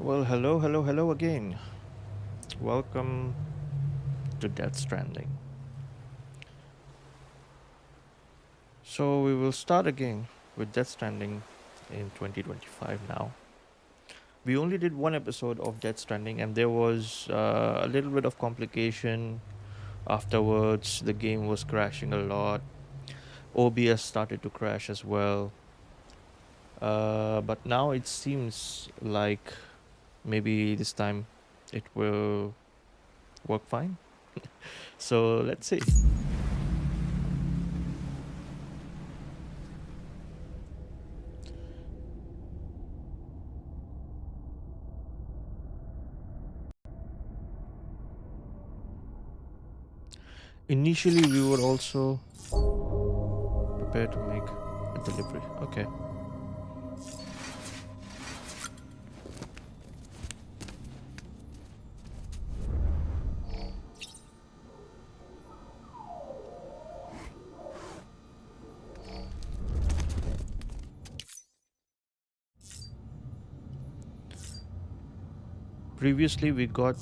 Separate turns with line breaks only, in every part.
Well, hello again. Welcome to Death Stranding. So, we will start again with Death Stranding in 2025 now. We only did one episode of Death Stranding, and there was a little bit of complication afterwards. The game was crashing a lot, OBS started to crash as well. But now it seems like maybe this time it will work fine. So, let's see. Initially, we were also prepared to make a delivery. Okay. Previously, we got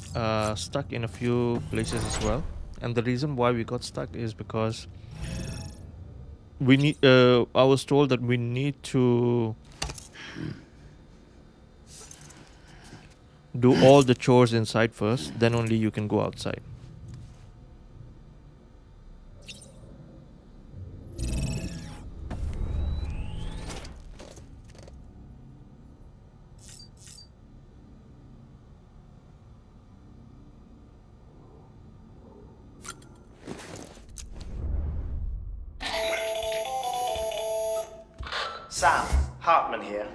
stuck in a few places as well, and the reason why we got stuck is because we need. I was told that we need to do all the chores inside first, then only you can go outside.
Sam, Hartman here,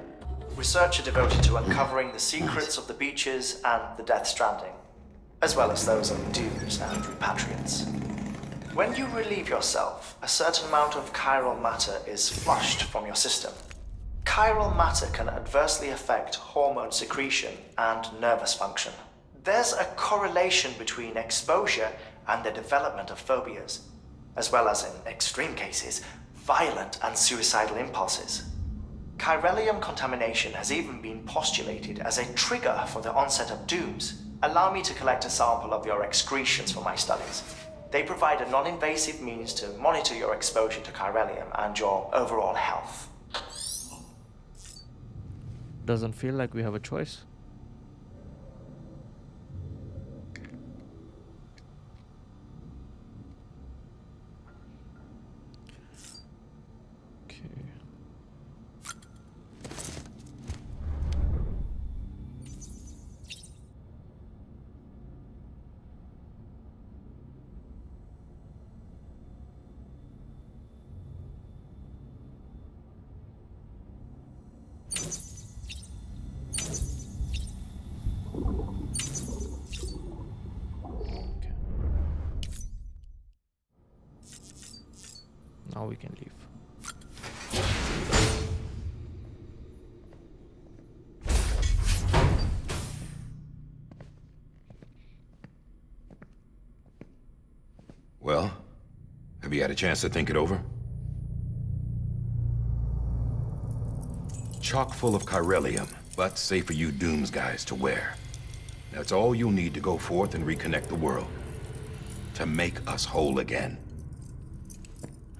researcher devoted to uncovering the secrets of the beaches and the Death Stranding, as well as those of dooms and repatriates. When you relieve yourself, a certain amount of chiral matter is flushed from your system. Chiral matter can adversely affect hormone secretion and nervous function. There's a correlation between exposure and the development of phobias, as well as, in extreme cases, violent and suicidal impulses. Chiralium contamination has even been postulated as a trigger for the onset of dooms. Allow me to collect a sample of your excretions for my studies. They provide a non-invasive means to monitor your exposure to chiralium and your overall health.
Doesn't feel like we have a choice. Okay. Okay. Now we can leave.
Well, have you had a chance to think it over? Chock full of chiralium, but safe for you Dooms guys to wear. That's all you'll need to go forth and reconnect the world. To make us whole again.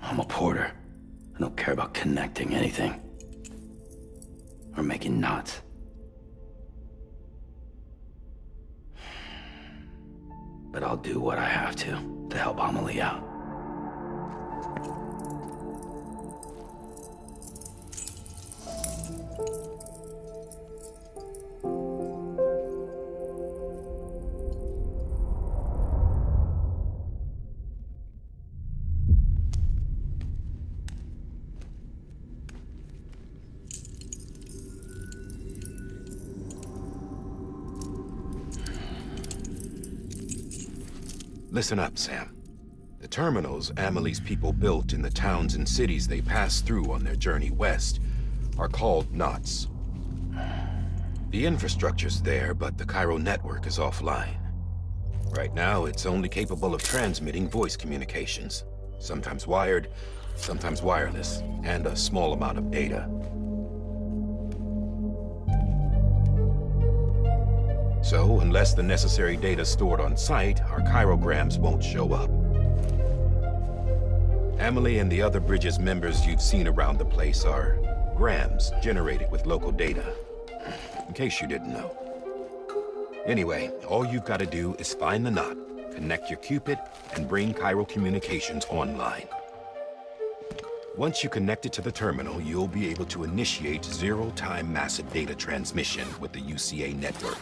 I'm a porter. I don't care about connecting anything. Or making knots. But I'll do what I have to help Amelie out.
Listen up, Sam. The terminals Amelie's people built in the towns and cities they passed through on their journey west are called knots. The infrastructure's there, but the Cairo network is offline. Right now, it's only capable of transmitting voice communications. Sometimes wired, sometimes wireless, and a small amount of data. So, unless the necessary data stored on site, our chirograms won't show up. Amelie and the other Bridges members you've seen around the place are grams generated with local data. In case you didn't know. Anyway, all you've got to do is find the knot, connect your Cupid, and bring chiral communications online. Once you connect it to the terminal, you'll be able to initiate zero-time massive data transmission with the UCA network.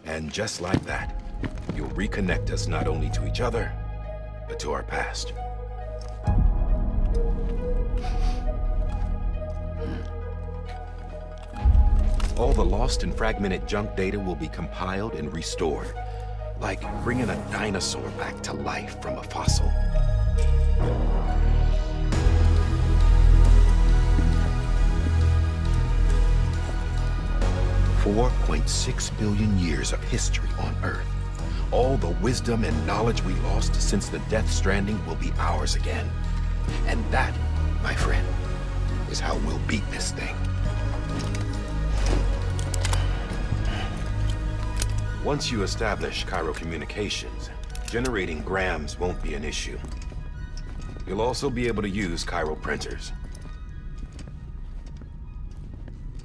And just like that, you'll reconnect us not only to each other, but to our past. All the lost and fragmented junk data will be compiled and restored, like bringing a dinosaur back to life from a fossil. 4.6 billion years of history on Earth. All the wisdom and knowledge we lost since the Death Stranding will be ours again. And that, my friend, is how we'll beat this thing. Once you establish chiral communications, generating grams won't be an issue. You'll also be able to use chiral printers.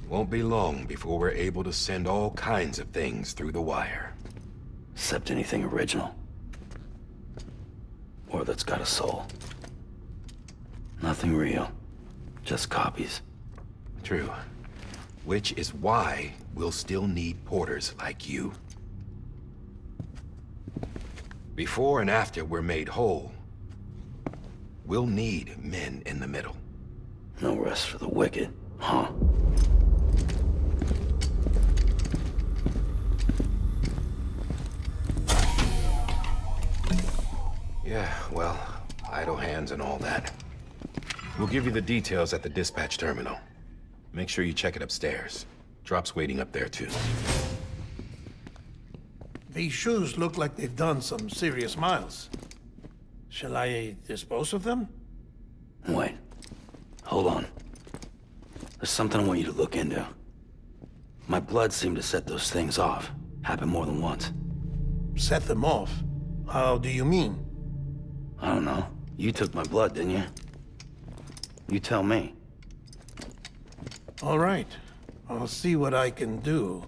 Won't be long before we're able to send all kinds of things through the wire.
Except anything original. Or that's got a soul. Nothing real. Just copies.
True. Which is why we'll still need porters like you. Before and after we're made whole, we'll need men in the middle.
No rest for the wicked, huh?
Yeah, well, idle hands and all that. We'll give you the details at the dispatch terminal. Make sure you check it upstairs. Drop's waiting up there, too.
These shoes look like they've done some serious miles. Shall I dispose of them?
Wait. Hold on. There's something I want you to look into. My blood seemed to set those things off. Happened more than once.
Set them off? How do you mean?
I don't know. You took my blood, didn't you? You tell me.
All right. I'll see what I can do.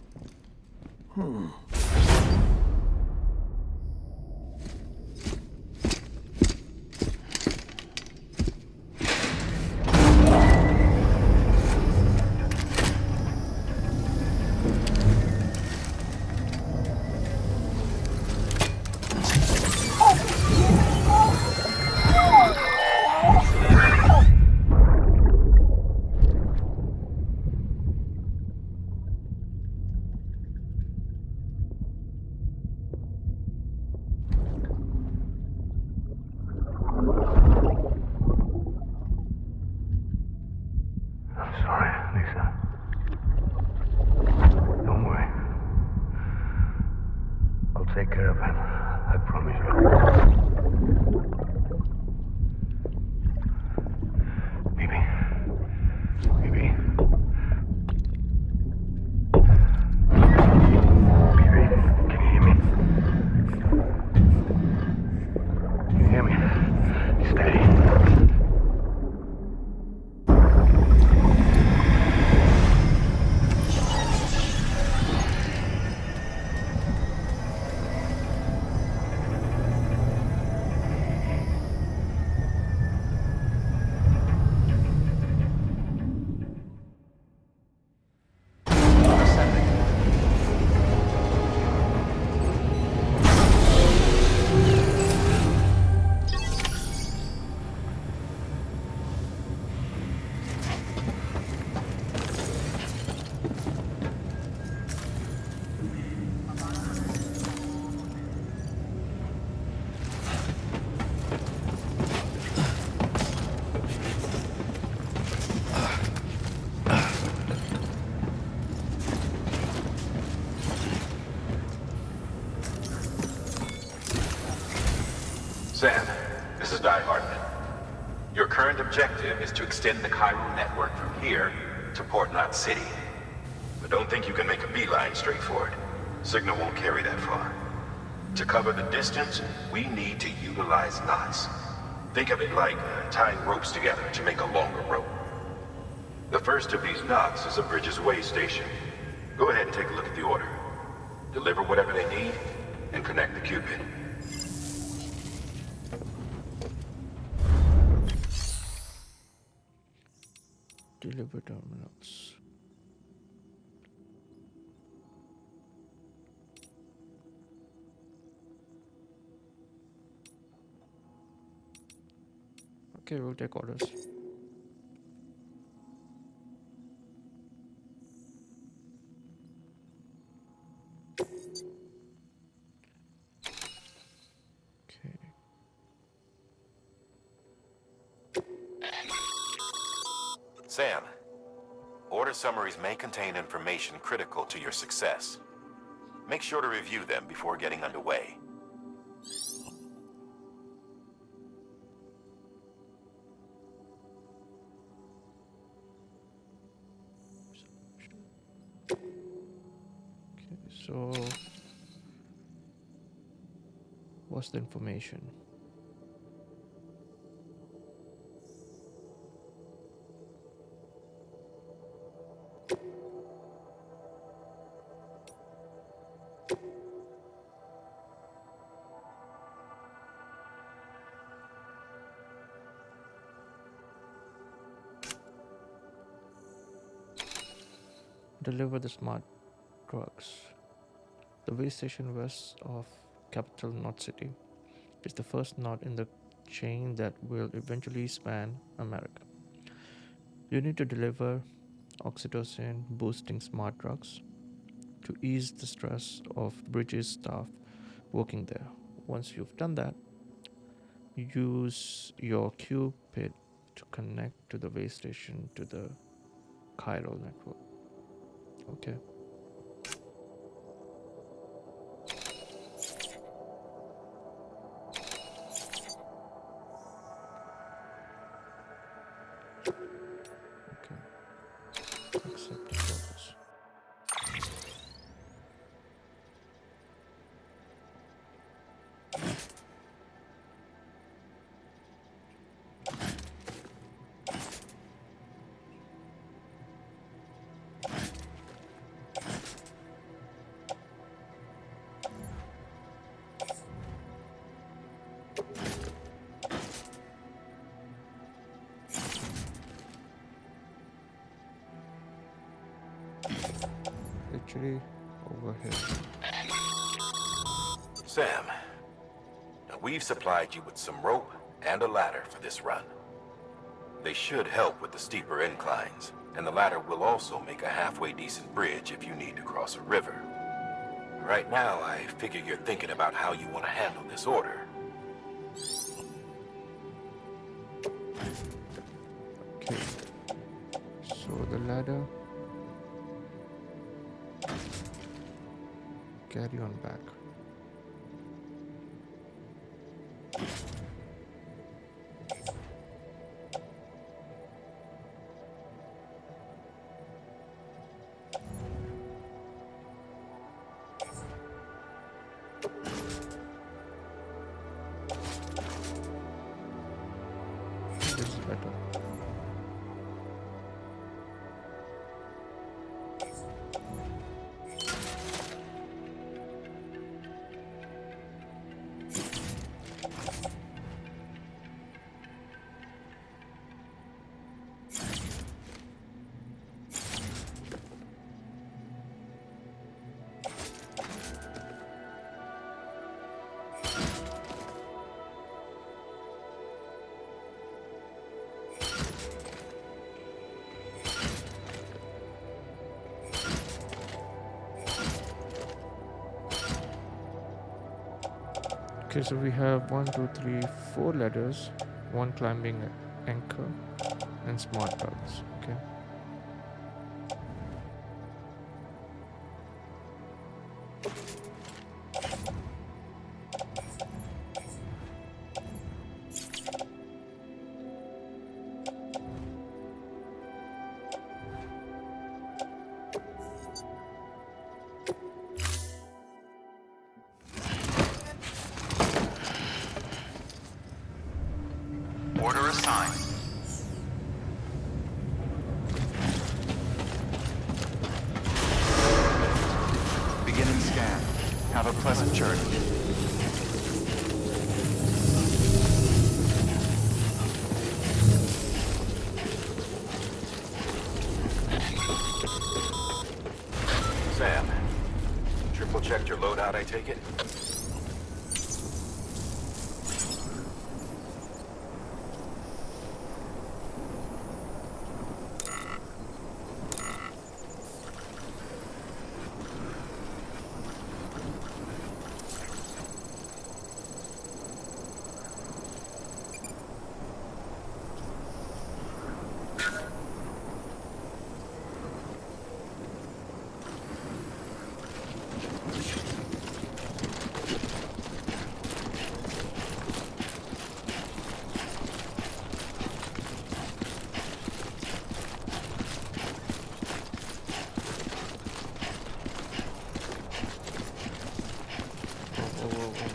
Take care of him. I promise you. Baby. Baby. Baby, can you hear me? Can you hear me? Steady.
Sam, this is Die Hartman. Your current objective is to extend the chiral network from here to Port Knot City. But don't think you can make a beeline straight for it. Signal won't carry that far. To cover the distance, we need to utilize knots. Think of it like tying ropes together to make a longer rope. The first of these knots is a Bridges Way station. Go ahead and take a look at the order. Deliver whatever they need, and connect the Cupid.
Deliver terminals. Okay, we'll take orders. Okay.
Sam, order summaries may contain information critical to your success. Make sure to review them before getting underway.
Okay, so what's the information? Deliver the smart drugs. The way station west of capital Knot City is the first knot in the chain that will eventually span America. You need to deliver oxytocin boosting smart drugs to ease the stress of Bridges staff working there. Once you've done that, use your Cupid to connect to the way station to the chiral network. Okay. Okay. Accept the service. Literally over here.
Sam, we've supplied you with some rope and a ladder for this run. They should help with the steeper inclines, and the ladder will also make a halfway decent bridge if you need to cross a river. Right now, I figure you're thinking about how you want to handle this order.
Okay. So the ladder. Carry on back. This is better. Okay, so we have 1, 2, 3, 4 ladders, one climbing anchor, and smart drugs. Okay.
Have a pleasant journey.
Sam, triple checked your loadout, I take it?
Whoa, whoa, whoa.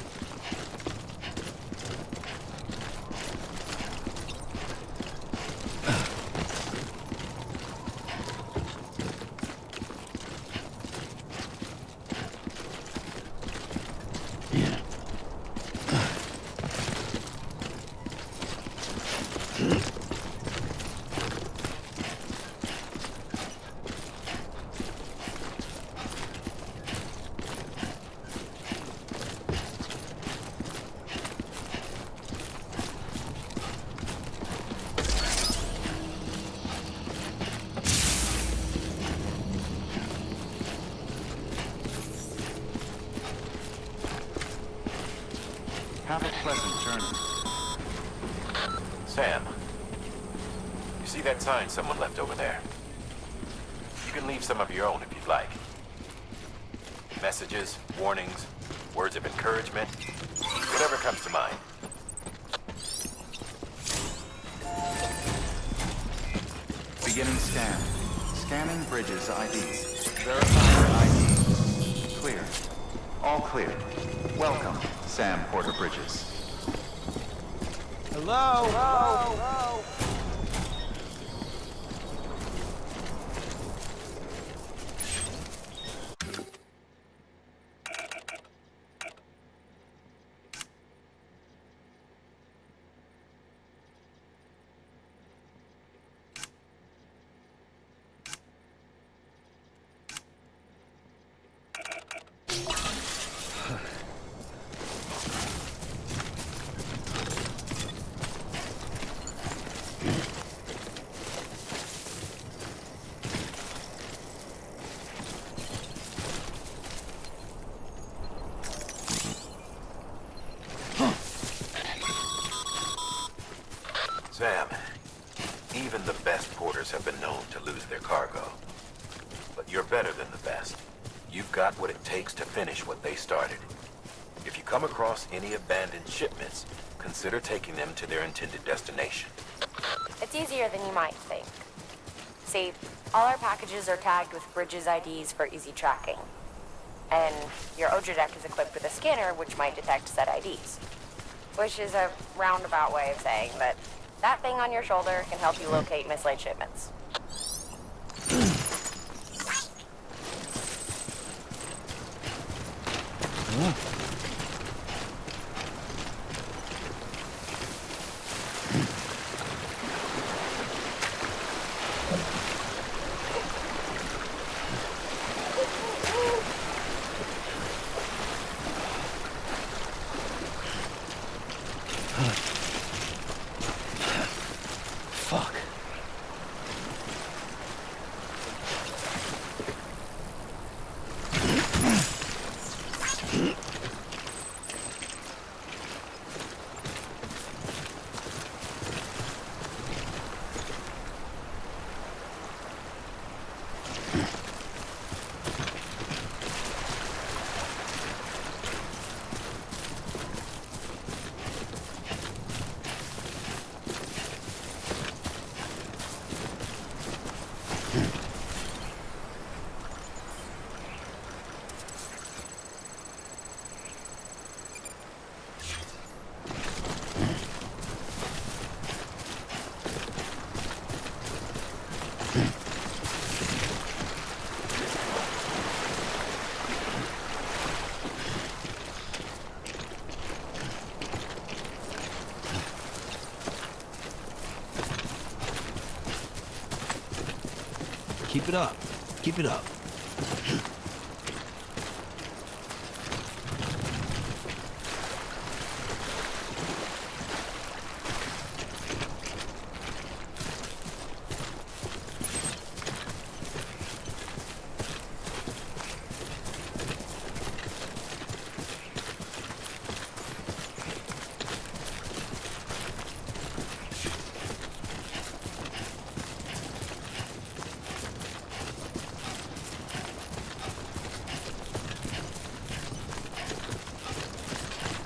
Have a pleasant journey.
Sam, you see that sign someone left over there? You can leave some of your own if you'd like. Messages, warnings, words of encouragement, whatever comes to mind.
Beginning scan. Scanning bridges IDs. Verifying ID. Clear. All clear. Welcome, Sam Porter Bridges.
Hello? Hello?
Sam, even the best porters have been known to lose their cargo. But you're better than the best. You've got what it takes to finish what they started. If you come across any abandoned shipments, consider taking them to their intended destination.
It's easier than you might think. See, all our packages are tagged with Bridges IDs for easy tracking. And your Odra deck is equipped with a scanner which might detect said IDs. Which is a roundabout way of saying that that thing on your shoulder can help you locate mislaid shipments.
Fuck. Keep it up. Keep it up.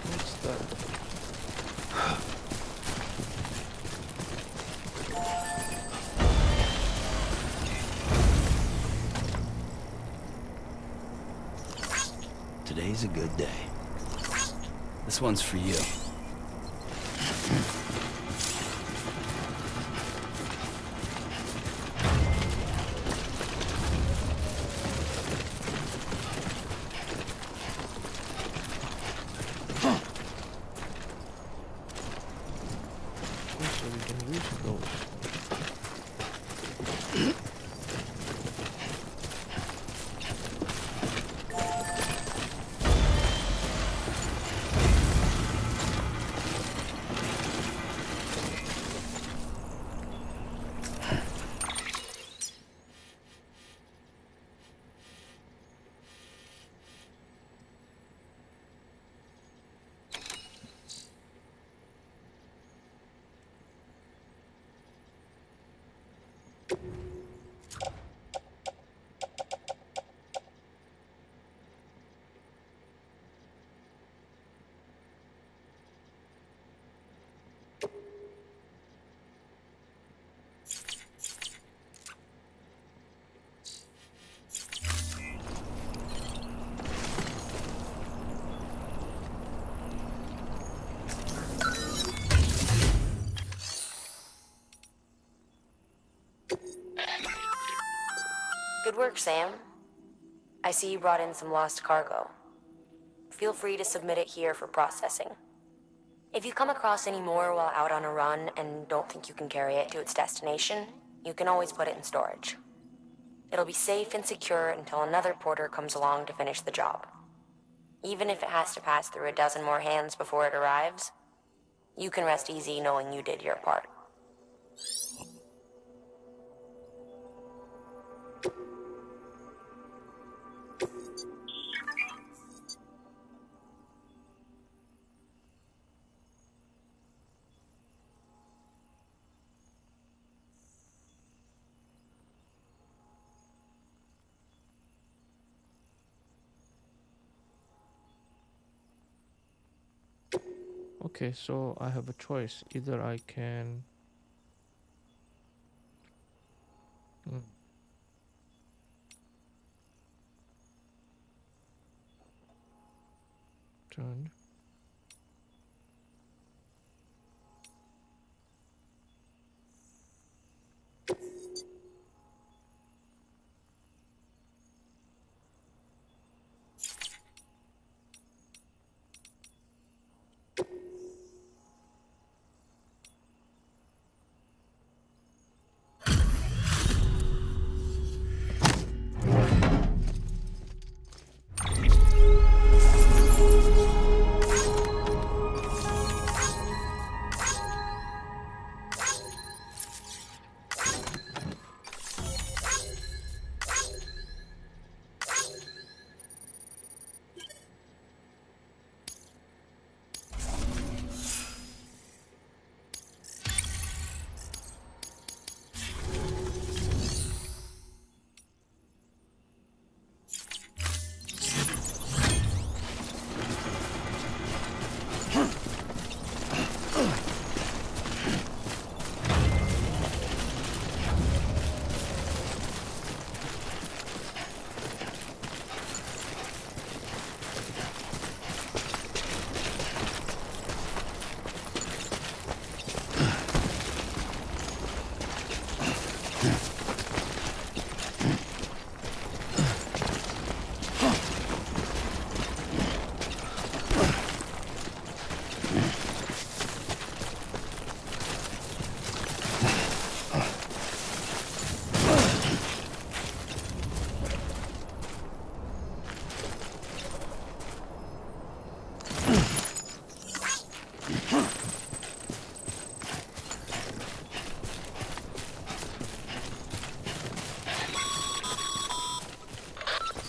What's that?
Today's a good day. This one's for you.
Okay, so we can use those.
Good work, Sam. I see you brought in some lost cargo. Feel free to submit it here for processing. If you come across any more while out on a run and don't think you can carry it to its destination, you can always put it in storage. It'll be safe and secure until another porter comes along to finish the job. Even if it has to pass through a dozen more hands before it arrives, you can rest easy knowing you did your part.
Okay, so I have a choice. Either I can turn.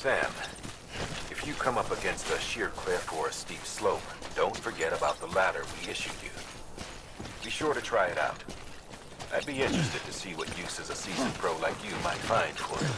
Sam, if you come up against a sheer cliff or a steep slope, don't forget about the ladder we issued you. Be sure to try it out. I'd be interested to see what uses a seasoned pro like you might find for it.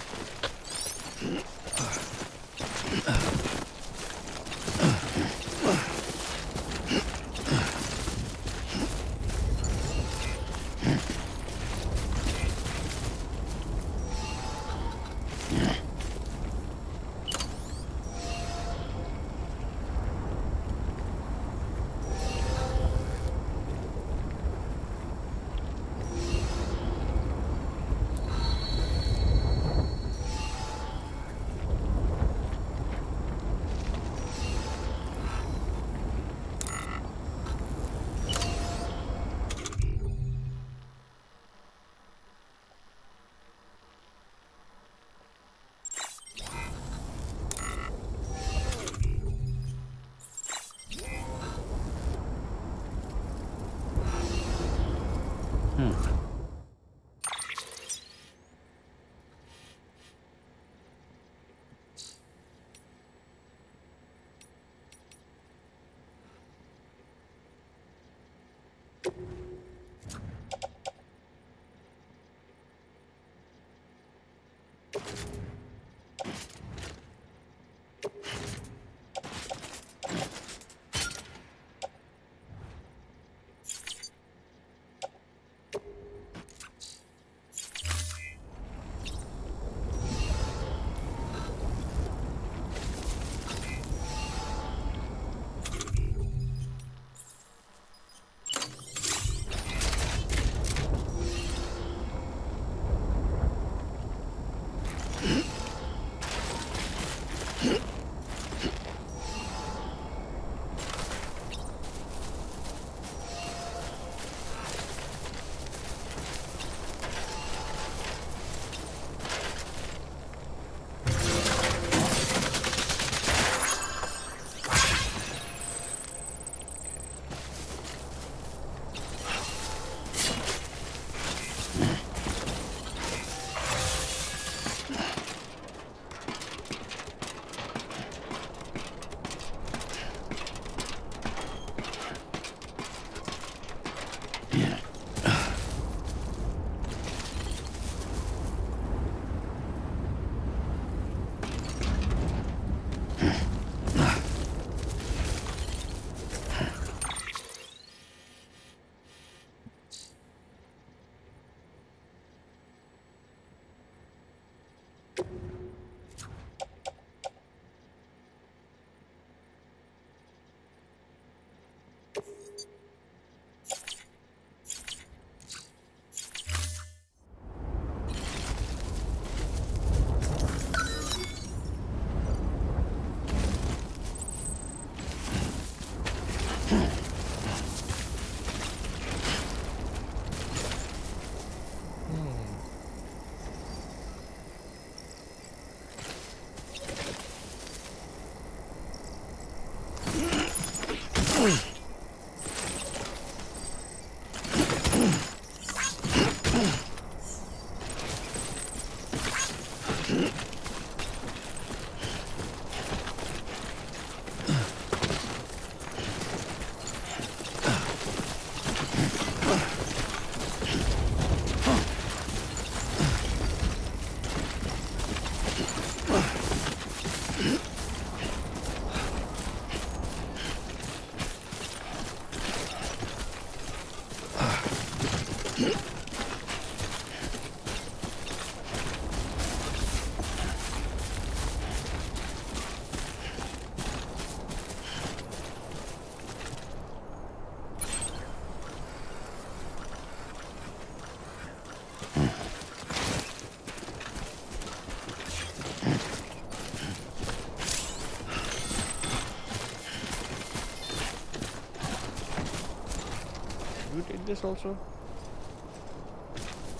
You take this also?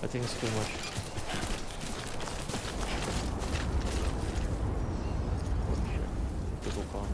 I think it's too much. Oh shit. To go calm.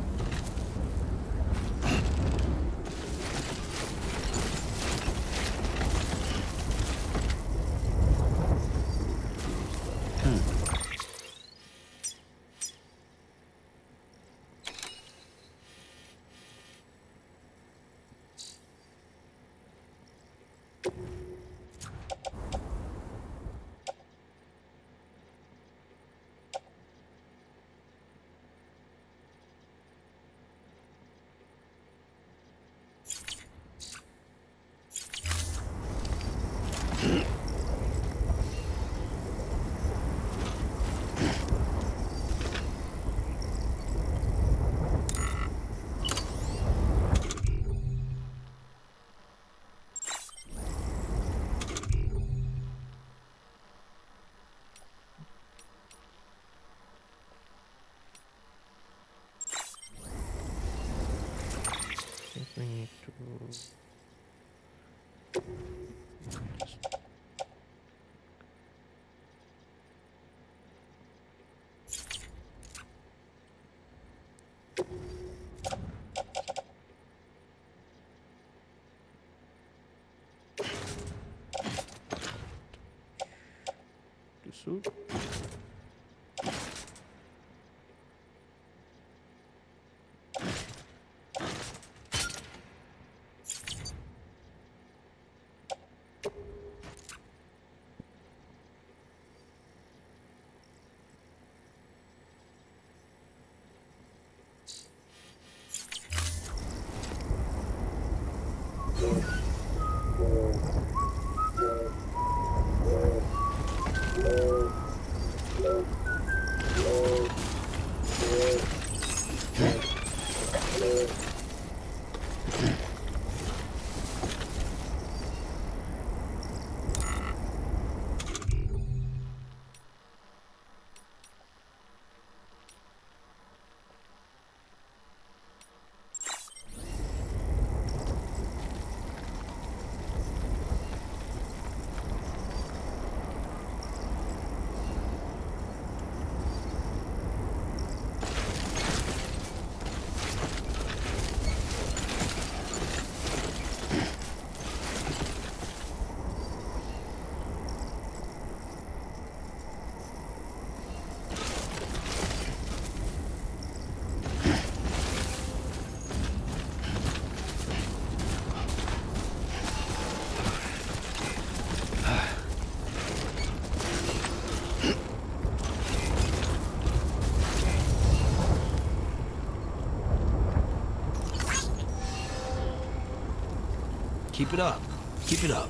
Keep it up. Keep it up.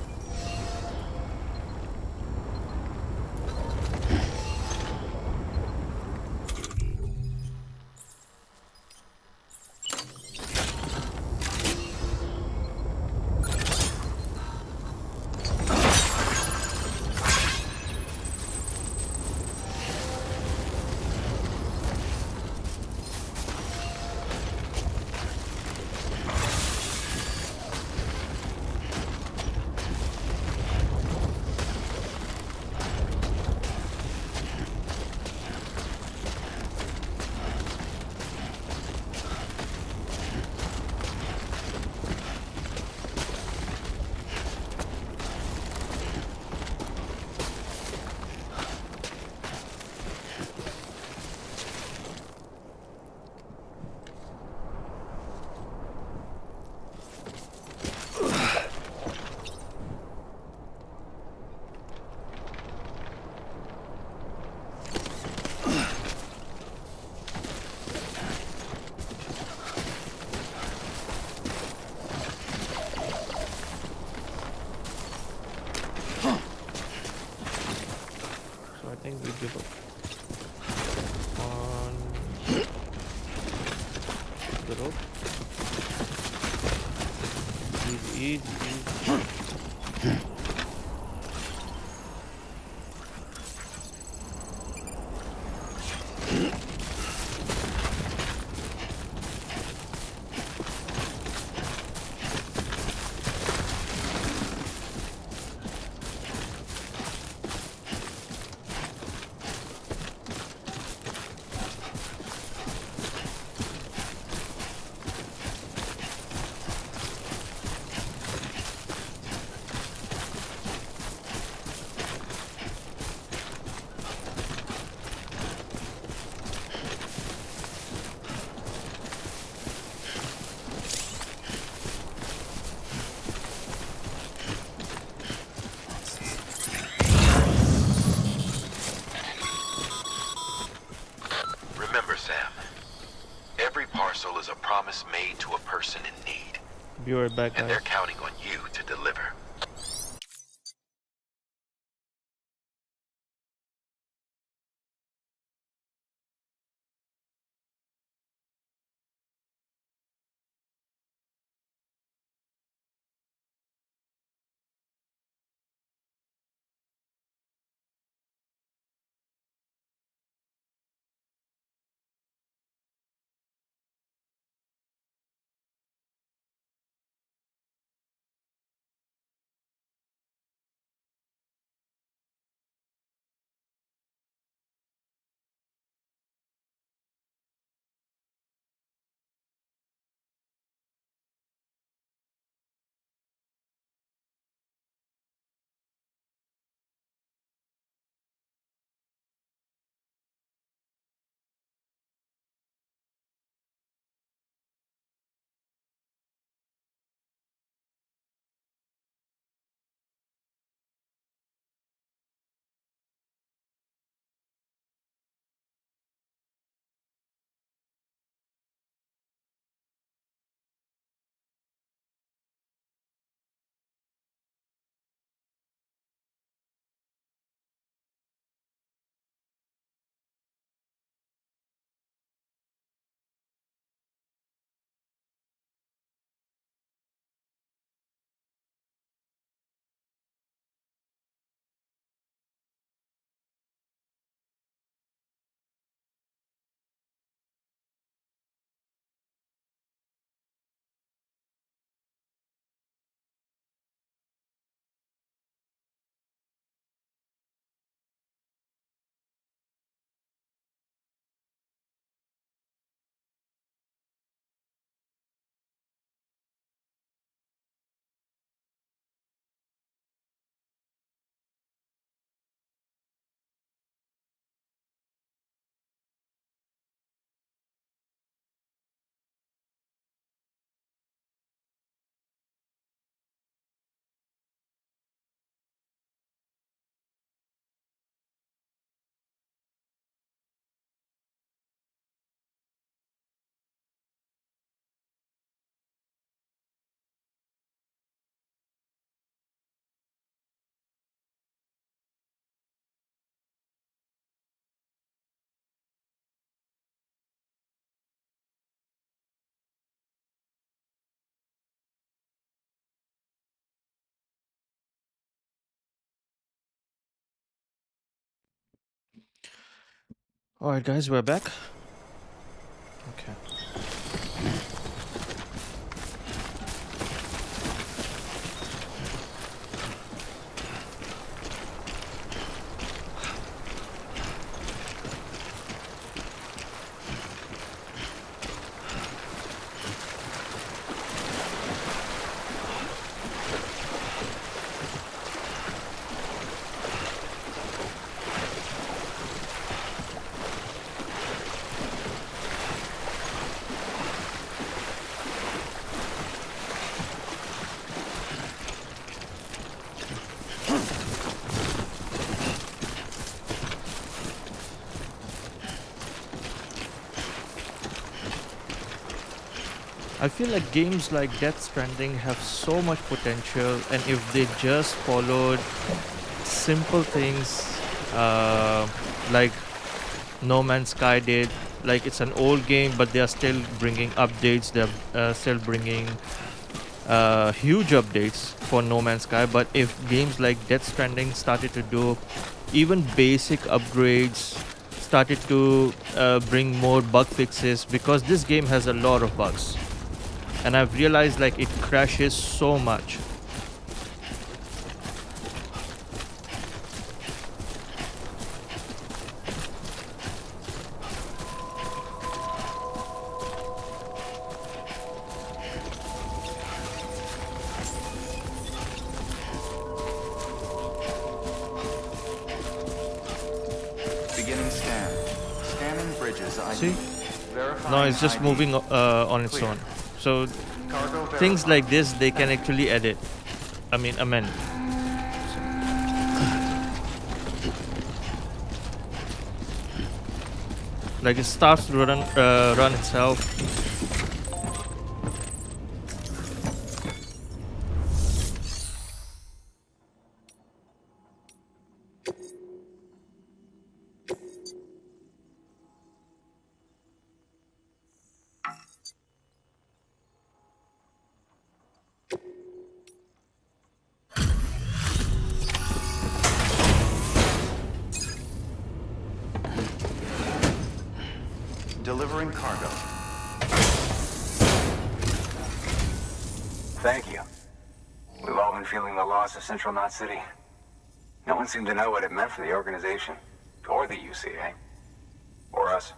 So I think we give up on the rope. Easy, easy, easy.
Remember, Sam, every parcel is a promise made to a person in need,
Be right back,
and they're
guys.
counting on you to deliver.
Alright, guys, we're back. Okay. I feel like games like Death Stranding have so much potential, and if they just followed simple things like No Man's Sky did, like it's an old game, but they are still bringing updates. They're still bringing huge updates for No Man's Sky. But if games like Death Stranding started to do even basic upgrades, started to bring more bug fixes, because this game has a lot of bugs. And I've realized like it crashes so much.
Beginning scan. Scanning bridges ID.
See?
Verifying
No, it's just
ID.
moving on its
Clear.
own. So
Cargo
things
verified.
like this, they can actually edit. I mean, amend. Like it starts to run itself.
Delivering cargo.
Thank you. We've all been feeling the loss of Central Knot City. No one seemed to know what it meant for the organization, or the UCA, or us.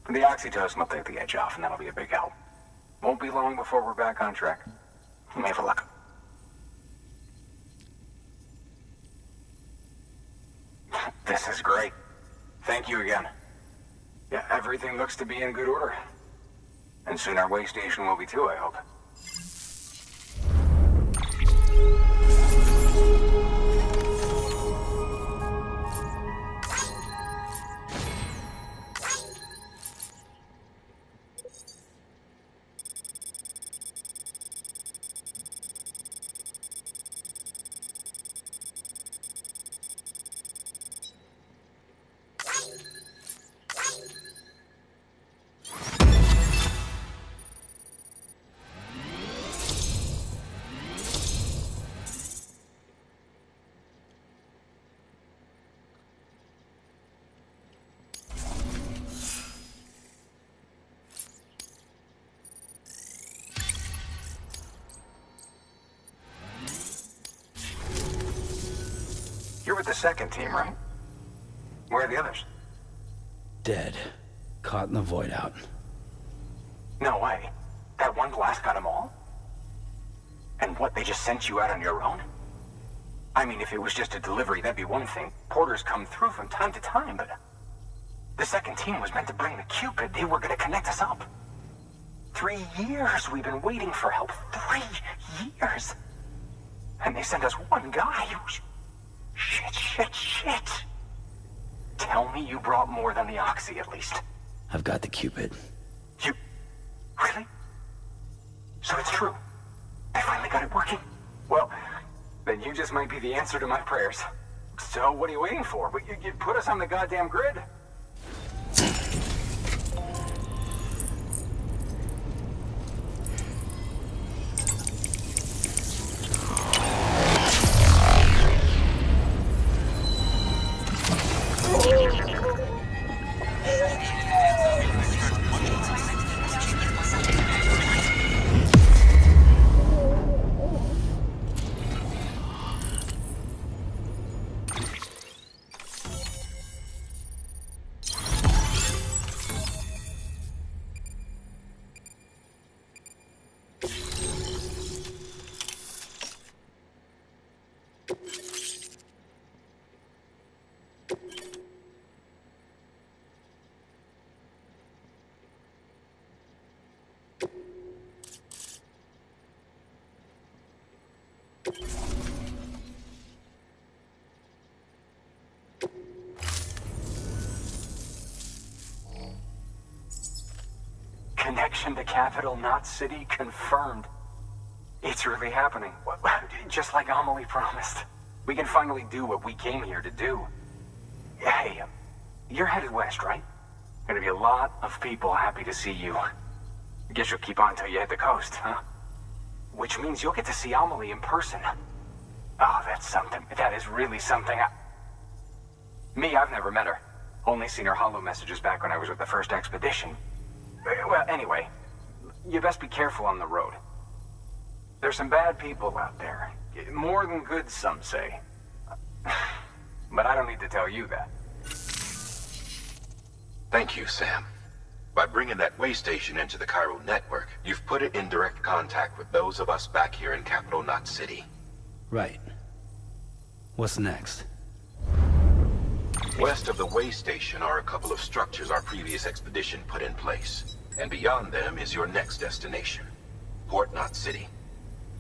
The oxytocin will take the edge off, and that'll be a big help. Won't be long before we're back on track. You may have luck. This is great. Thank you again. Yeah, everything looks to be in good order. And soon our way station will be too, I hope. You're with the second team, right? Where are the others?
Dead. Caught in the void out.
No way. That one blast got them all? And what, they just sent you out on your own? I mean, if it was just a delivery, that'd be one thing. Porters come through from time to time, but... The second team was meant to bring the Cupid. They were gonna connect us up. 3 years we've been waiting for help. 3 years! And they sent us one guy who's... Shit. Tell me you brought more than the Oxy, at least.
I've got the Cupid.
You... Really? So it's true. I finally got it working. Well, then you just might be the answer to my prayers. So what are you waiting for? You put us on the goddamn grid. Connection to capital, not city, confirmed. It's really happening. Just like Amelie promised. We can finally do what we came here to do. Hey, you're headed west, right? Gonna be a lot of people happy to see you. Guess you'll keep on till you hit the coast, huh? Which means you'll get to see Amelie in person. Oh, that's something. That is really something. Me, I've never met her. Only seen her holo messages back when I was with the first expedition. Well, anyway, you best be careful on the road. There's some bad people out there. More than good, some say. But I don't need to tell you that.
Thank you, Sam. By bringing that way station into the Cairo network, you've put it in direct contact with those of us back here in Capital Knot City.
Right. What's next?
West of the way station are a couple of structures our previous expedition put in place. And beyond them is your next destination, Port Knot City.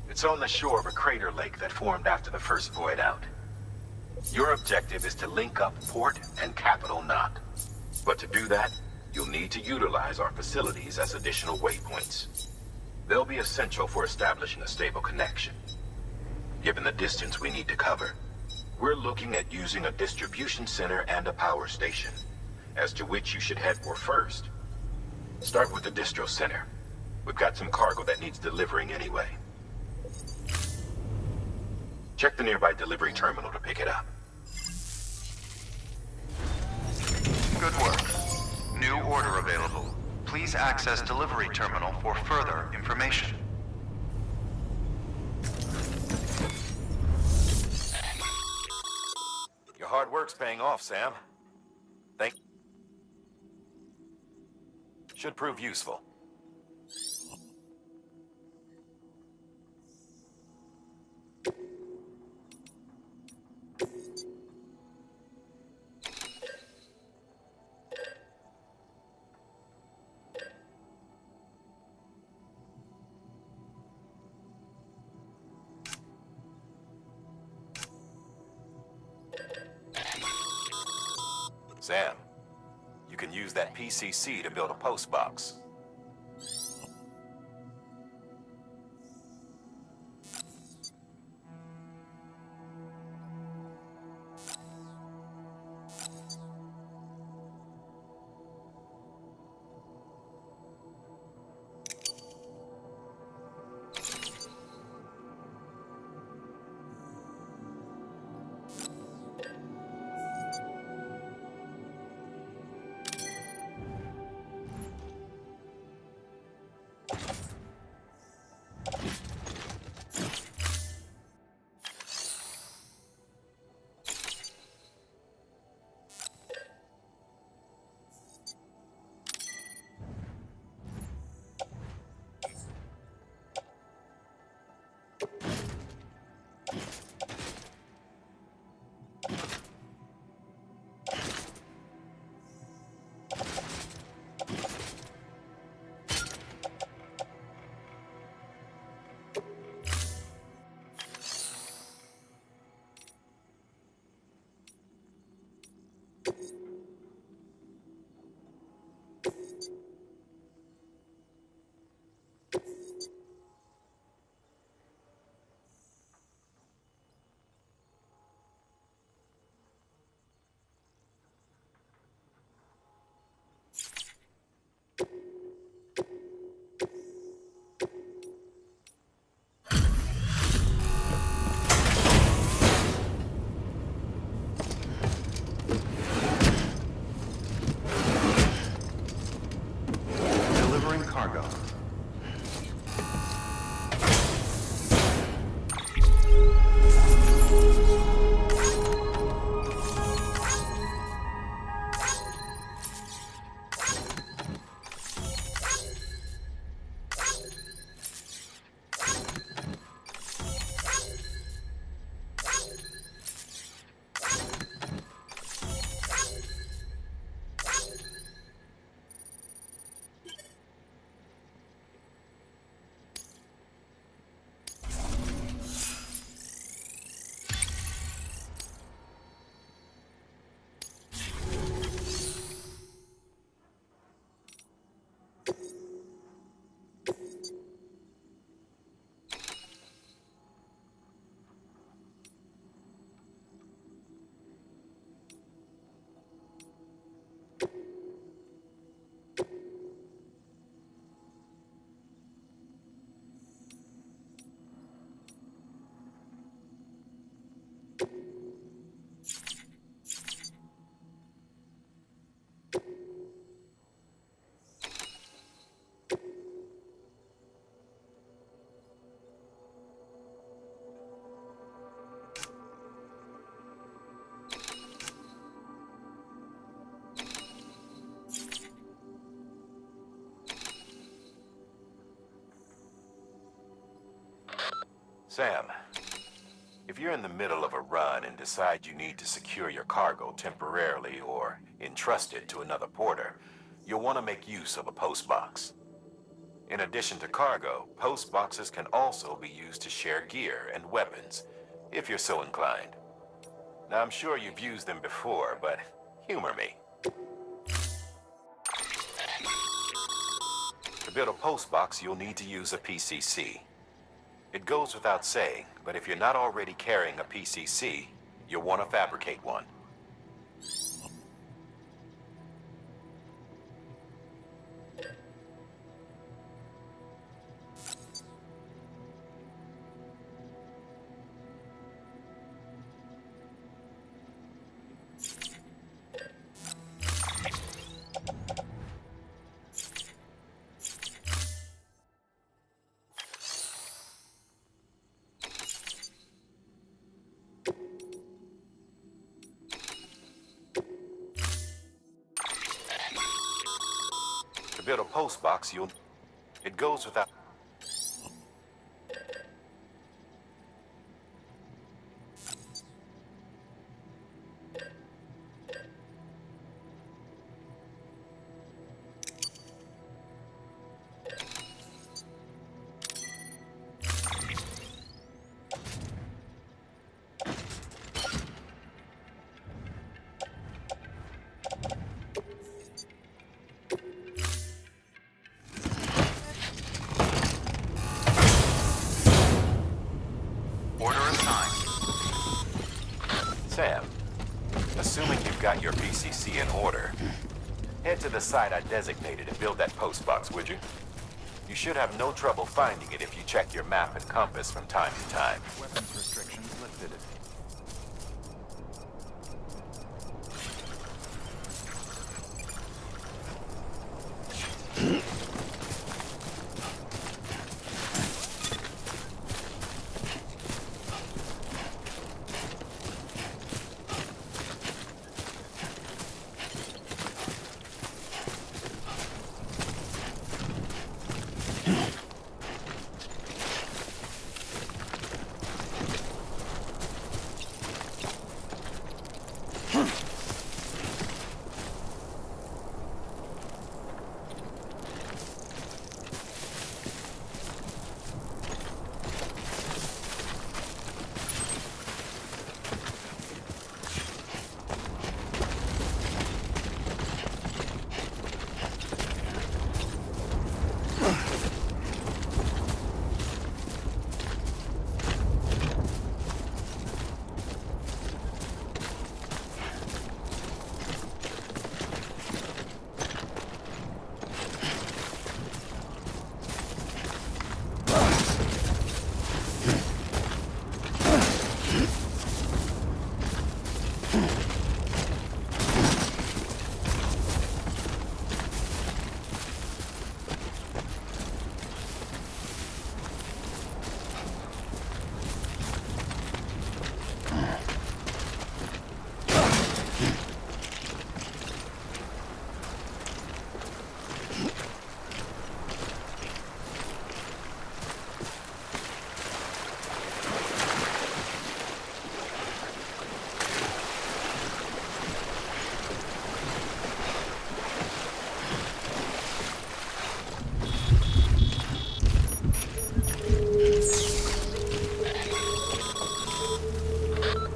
It's on the shore of a crater lake that formed after the first void out. Your objective is to link up Port and Capital Knot. But to do that, you'll need to utilize our facilities as additional waypoints. They'll be essential for establishing a stable connection. Given the distance we need to cover, we're looking at using a distribution center and a power station, as to which you should head for first. Start with the distro center. We've got some cargo that needs delivering anyway. Check the nearby delivery terminal to pick it up.
Good work. New order available. Please access delivery terminal for further information.
Your hard work's paying off, Sam. Should prove useful. Sam, you can use that PCC to build a post box. Sam, if you're in the middle of a run and decide you need to secure your cargo temporarily or entrust it to another porter, you'll want to make use of a post box. In addition to cargo, post boxes can also be used to share gear and weapons, if you're so inclined. Now, I'm sure you've used them before, but humor me. To build a post box, you'll need to use a PCC. It goes without saying, but if you're not already carrying a PCC, you'll want to fabricate one. To build a post box, it goes without...
Order assigned.
Sam, assuming you've got your PCC in order, head to the site I designated and build that post box, would you? You should have no trouble finding it if you check your map and compass from time to time.
Weapons restrictions lifted.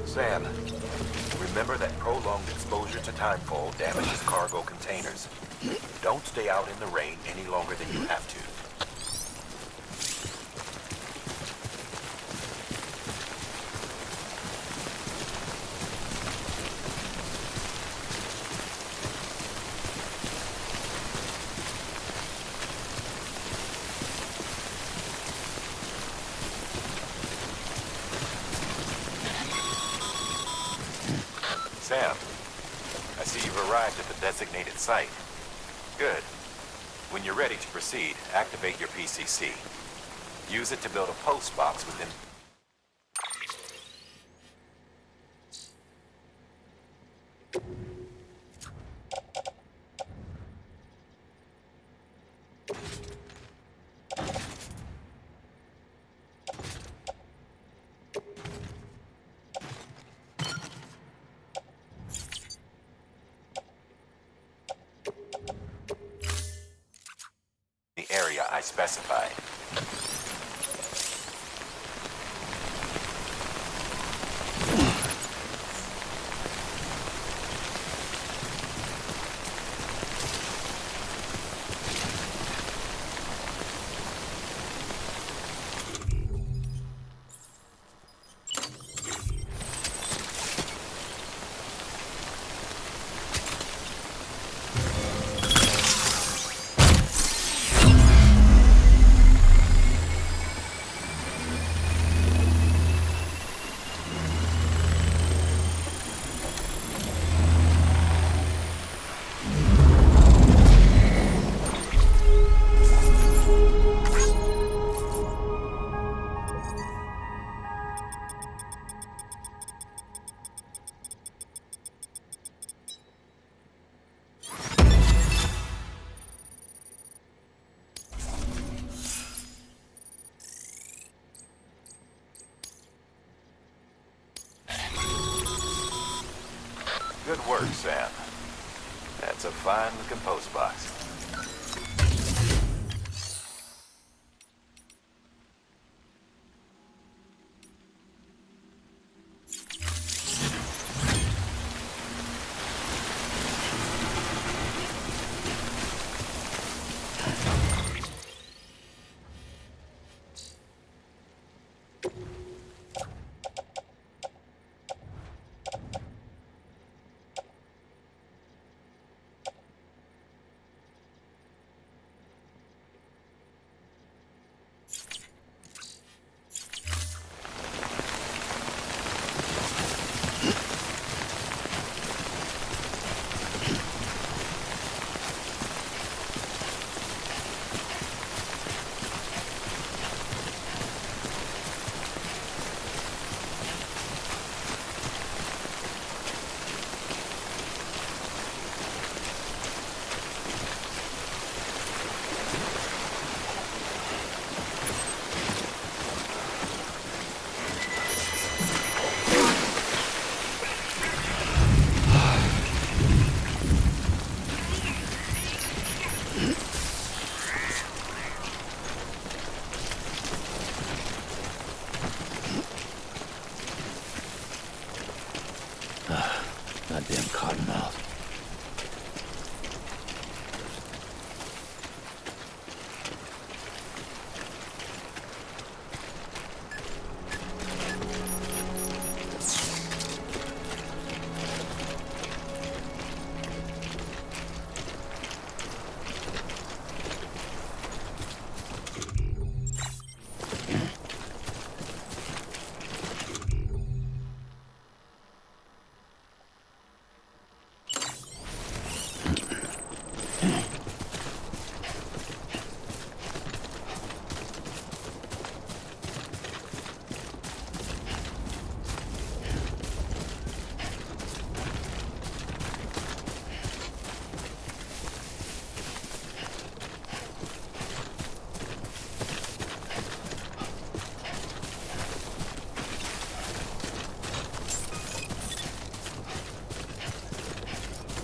Sam, remember that prolonged exposure to timefall damages cargo containers. Don't stay out in the rain any longer than you have to. Sam, I see you've arrived at the designated site. Good. When you're ready to proceed, activate your PCC. Use it to build a post box within... I specified. Good work, Sam. That's a fine-looking postbox.
Goddamn cottonmouth.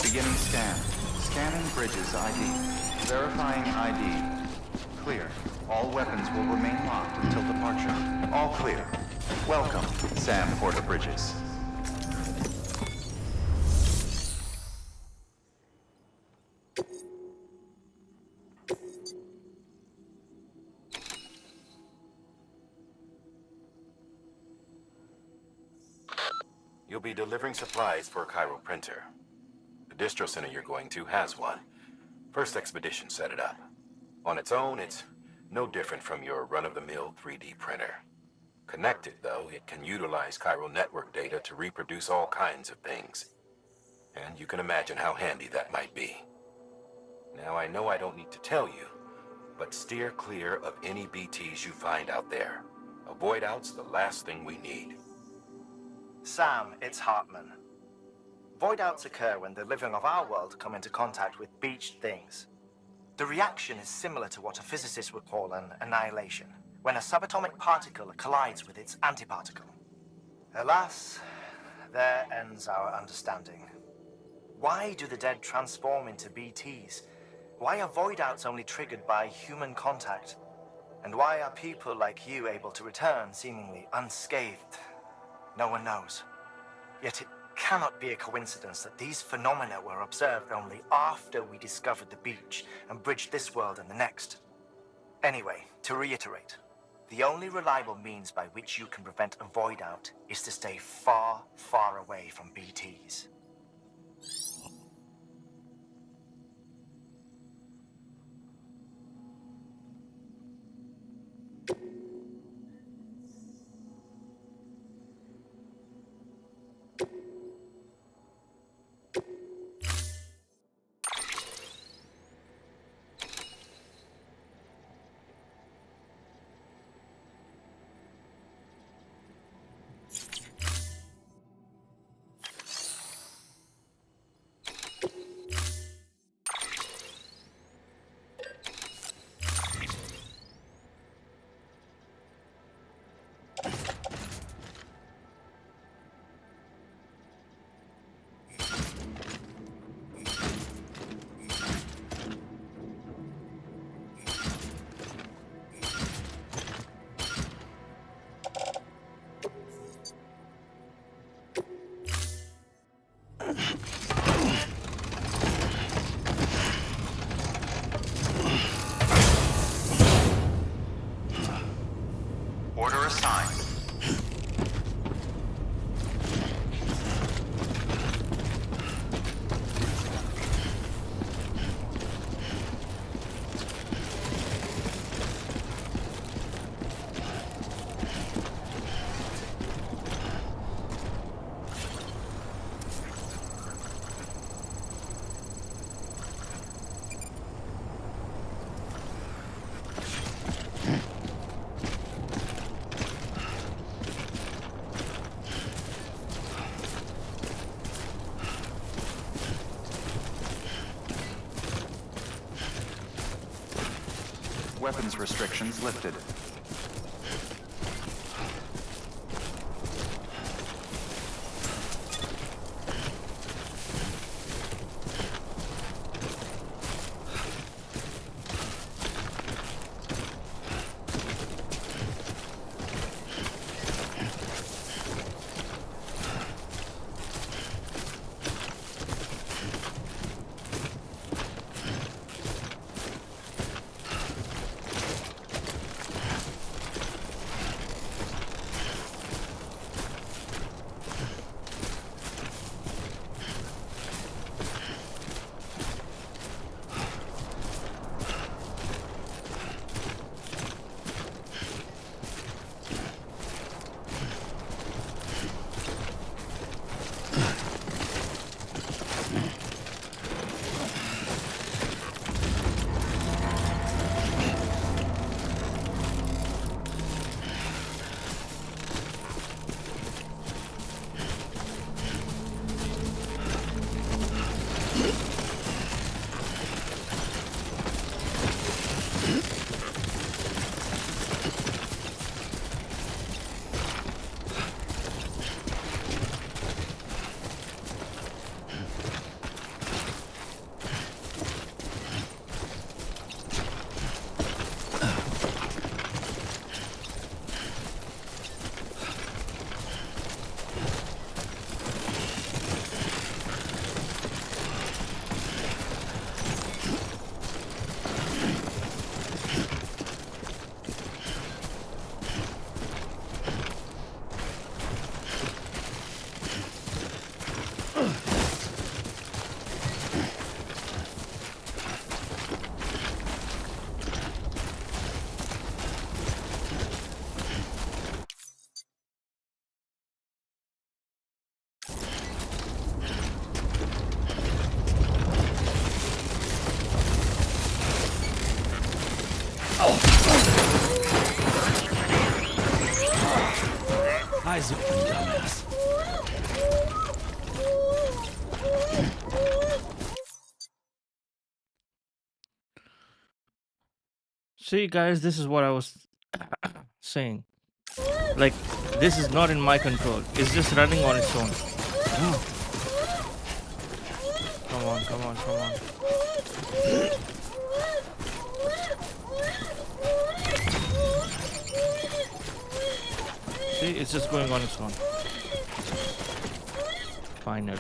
Beginning scan. Scanning bridges ID. Verifying ID. Clear. All weapons will remain locked until departure. All clear. Welcome, Sam Porter Bridges.
You'll be delivering supplies for a Cairo printer. The distro center you're going to has one. First expedition set it up. On its own, it's no different from your run-of-the-mill 3D printer. Connected, though, it can utilize Cairo network data to reproduce all kinds of things. And you can imagine how handy that might be. Now, I know I don't need to tell you, but steer clear of any BTs you find out there. Avoid out's the last thing we need.
Sam, it's Hartman. Void outs occur when the living of our world come into contact with beached things. The reaction is similar to what a physicist would call an annihilation, when a subatomic particle collides with its antiparticle. Alas, there ends our understanding. Why do the dead transform into BTs? Why are void outs only triggered by human contact? And why are people like you able to return seemingly unscathed? No one knows. Yet it cannot be a coincidence that these phenomena were observed only after we discovered the beach and bridged this world and the next. Anyway, to reiterate, the only reliable means by which you can prevent a void out is to stay far, far away from BTs.
Order assigned. Weapons restrictions lifted.
Eyes open, dumbass.
See, guys, this is what I was saying. Like, this is not in my control. It's just running on its own. Come on, come on, come on. See, it's just going on its own. Finally.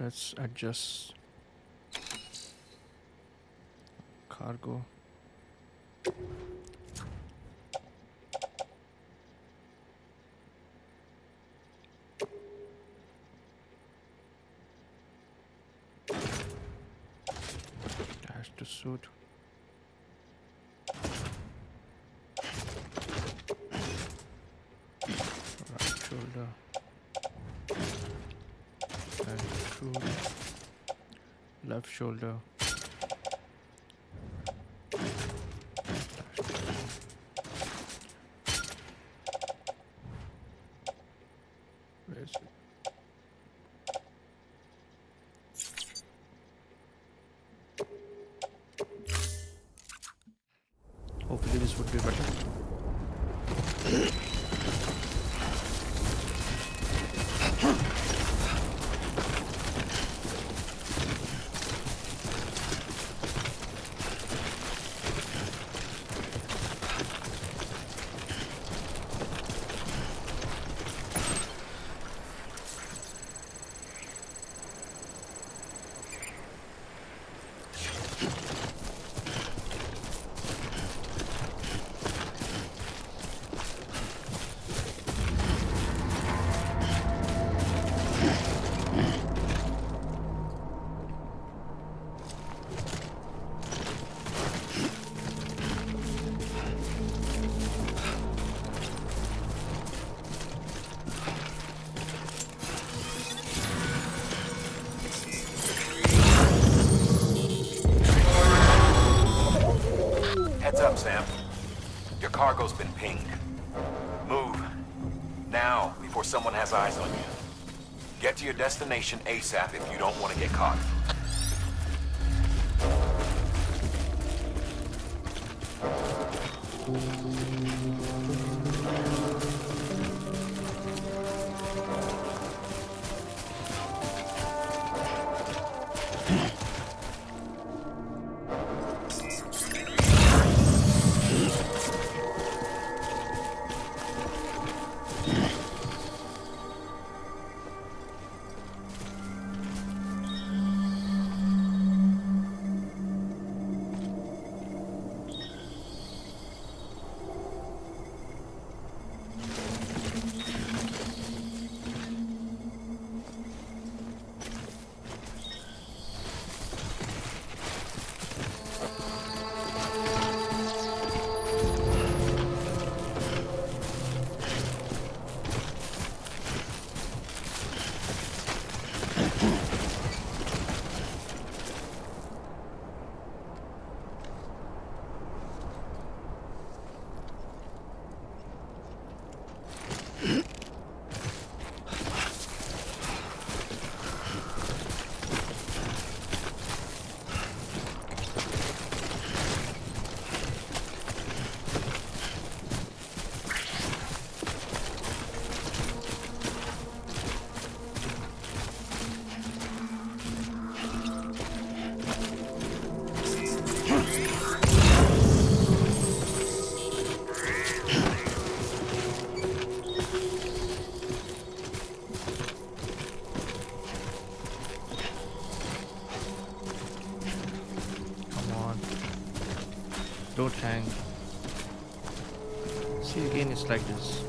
Let's adjust cargo. Dash to suit. Right shoulder. And shoot. Left shoulder. Where is it? Hopefully this would be better.
Heads up, Sam. Your cargo's been pinged. Move. Now, before someone has eyes on you. Get to your destination ASAP if you don't want to get caught. Don't hang. See, again, it's like this.